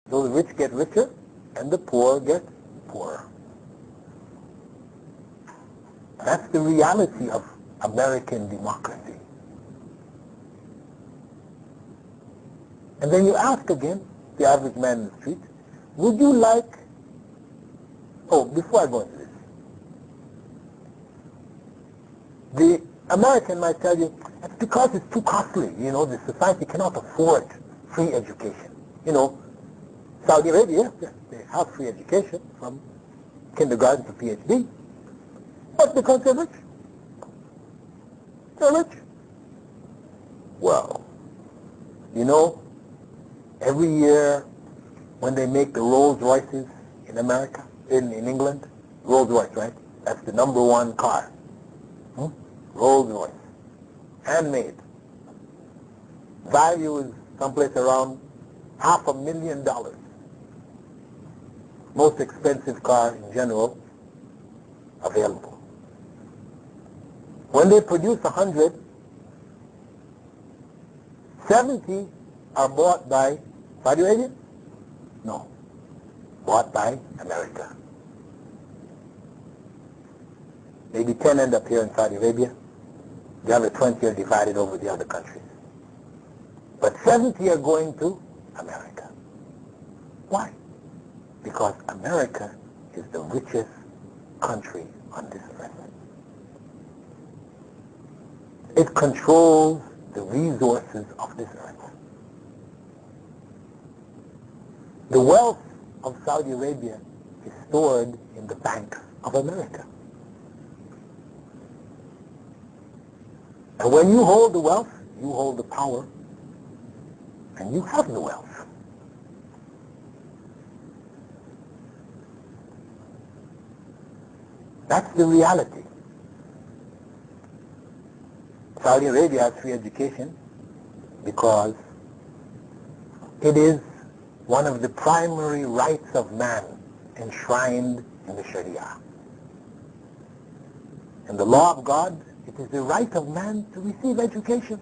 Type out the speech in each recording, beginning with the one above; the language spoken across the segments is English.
Those rich get richer, and the poor get poorer. That's the reality of American democracy. And then you ask again, the average man in the street, would you like, before I go into this, the American might tell you, it's because it's too costly, the society cannot afford free education. Saudi Arabia, yes, they have free education from kindergarten to PhD, but because they're rich. They're rich. Well, every year when they make the Rolls Royces in America, in England, Rolls Royce, right? That's the number one car. Rolls Royce. Handmade. Value is someplace around $500,000. Most expensive car in general available. When they produce 100, 70 are bought by Saudi Arabia? No. Bought by America. Maybe 10 end up here in Saudi Arabia. The other 20 are divided over the other countries. But 70 are going to America. Why? Because America is the richest country on this earth. It controls the resources of this earth. The wealth of Saudi Arabia is stored in the banks of America. And when you hold the wealth, you hold the power, and you have the wealth. That's the reality. Saudi Arabia has free education because it is one of the primary rights of man enshrined in the Sharia. In the law of God, it is the right of man to receive education.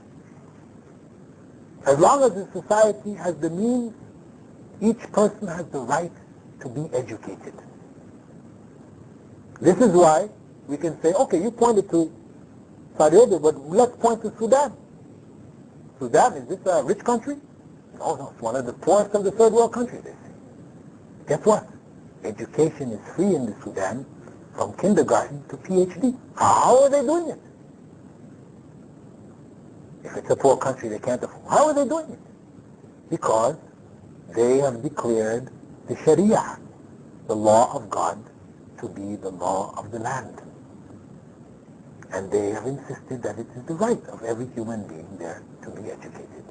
As long as the society has the means, each person has the right to be educated. This is why we can say, okay, you pointed to Saudi Arabia, but let's point to Sudan. Sudan, is this a rich country? No, it's one of the poorest of the third world countries, they say. Guess what? Education is free in the Sudan from kindergarten to PhD. How are they doing it? If it's a poor country, they can't afford. How are they doing it? Because they have declared the Sharia, the law of God, to be the law of the land. And they have insisted that it is the right of every human being there to be educated.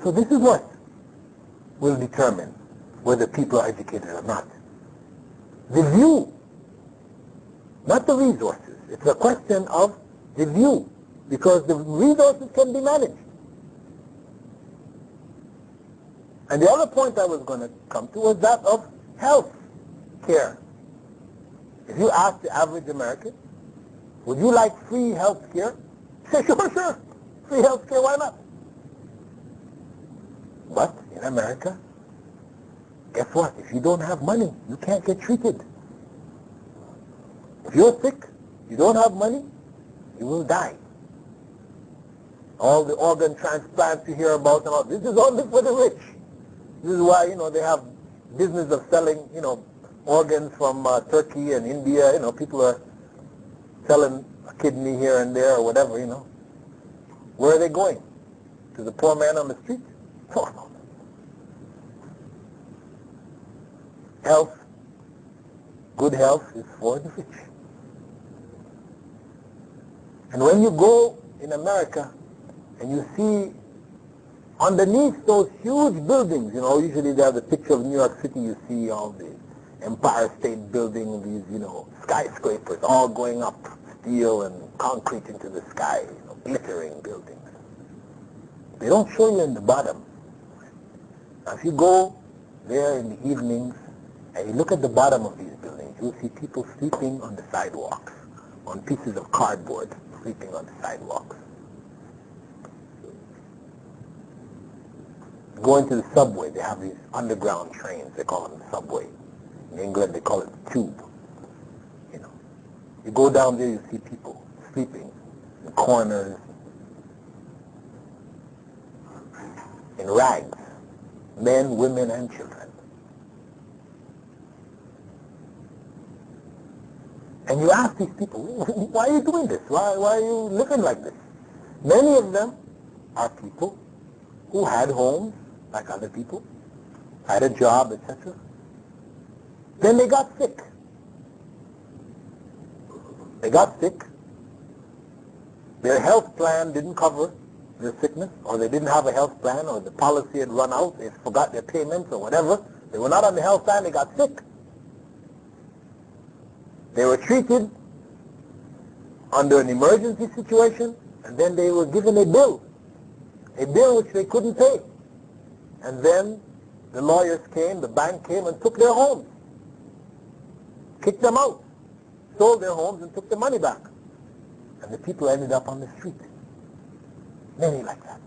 So this is what will determine whether people are educated or not. The view, not the resources. It's a question of the view, because the resources can be managed. And the other point I was going to come to was that of health care. If you ask the average American, would you like free health care? Say, sure. Free health care, why not? But in America, guess what? If you don't have money, you can't get treated. If you're sick, you don't have money, you will die. All the organ transplants you hear about and all, this is only for the rich. This is why, they have business of selling, organs from Turkey and India. People are selling a kidney here and there or whatever, Where are they going? To the poor man on the street? No. Health, good health is for the rich. And when you go in America and you see underneath those huge buildings, usually they have the picture of New York City, you see all the Empire State Building, these, skyscrapers all going up, steel and concrete into the sky, glittering buildings. They don't show you in the bottom. Now, if you go there in the evenings and you look at the bottom of these buildings, you'll see people sleeping on the sidewalks, on pieces of cardboard, sleeping on the sidewalks. Go into the subway. They have these underground trains. They call them the subway. In England, they call it the tube. You know, you go down there, you see people sleeping in corners, in rags, men, women, and children. And you ask these people, why are you doing this? Why are you living like this? Many of them are people who had homes like other people, had a job, etc. Then they got sick. They got sick. Their health plan didn't cover their sickness, or they didn't have a health plan, or the policy had run out, they forgot their payments or whatever. They were not on the health plan, they got sick. They were treated under an emergency situation, and then they were given a bill which they couldn't pay. And then the lawyers came, the bank came and took their homes, kicked them out, sold their homes and took the money back. And the people ended up on the street. Many like that.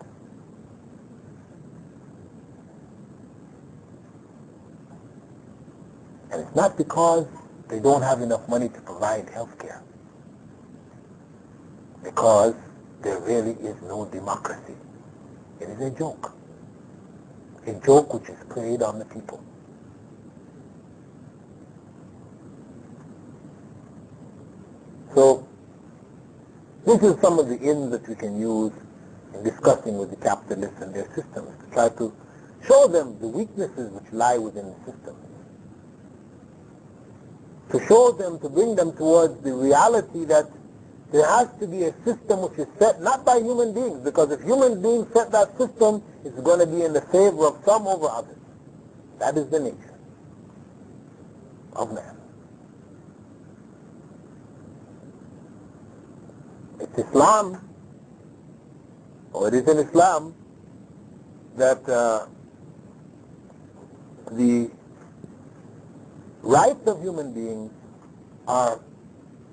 And it's not because they don't have enough money to provide health care. Because there really is no democracy. It is a joke. A joke which is played on the people. So, this is some of the ins that we can use in discussing with the capitalists and their systems to try to show them the weaknesses which lie within the system. To show them, to bring them towards the reality that there has to be a system which is set not by human beings, because if human beings set that system, it's going to be in the favor of some over others. That is the nature of man. It's Islam, or it is in Islam, that the rights of human beings are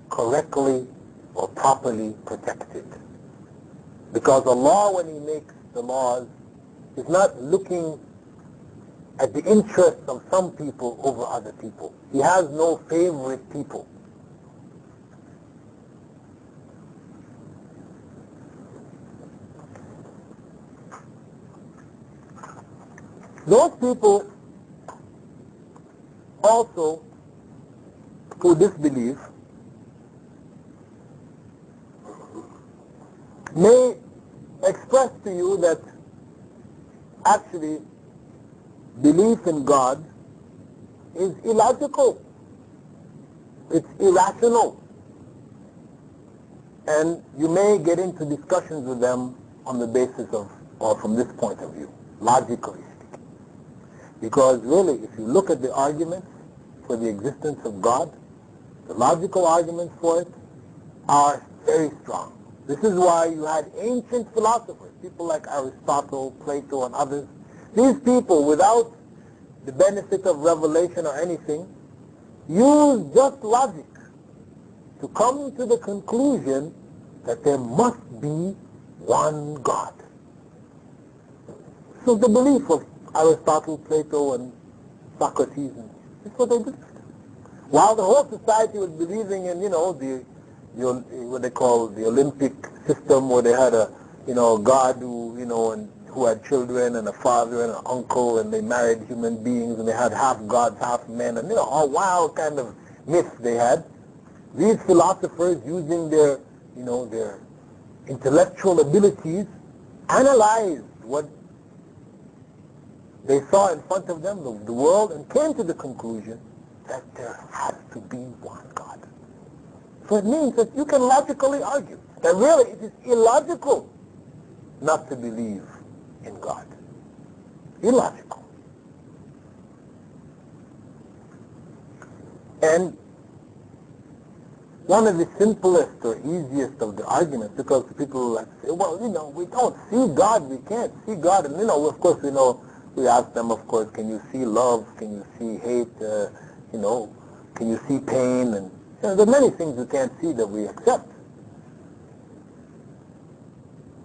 correctly or properly protected. Because Allah, when He makes the laws, is not looking at the interests of some people over other people. He has no favorite people. Those people also who disbelieve may express to you that actually belief in God is illogical. It's irrational. And you may get into discussions with them on the basis of, or from this point of view, logically speaking. Because really, if you look at the arguments for the existence of God, the logical arguments for it are very strong. This is why you had ancient philosophers, people like Aristotle, Plato, and others. These people, without the benefit of revelation or anything, used just logic to come to the conclusion that there must be one God. So the belief of Aristotle, Plato, and Socrates, this is what they believed. While the whole society was believing in, what they call the Olympic system, where they had a, God who, and who had children and a father and an uncle, and they married human beings, and they had half gods, half men, and all wild kind of myths they had. These philosophers, using their, their intellectual abilities, analyzed what they saw in front of them, the world, and came to the conclusion that there has to be one God. So it means that you can logically argue that really it is illogical not to believe in God. Illogical. And one of the simplest or easiest of the arguments, because people like to say, well, we don't see God, we can't see God. And, of course, we ask them, of course, can you see love? Can you see hate? Can you see pain? And there are many things we can't see that we accept.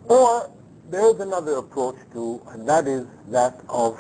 Or there is another approach too, and that is that of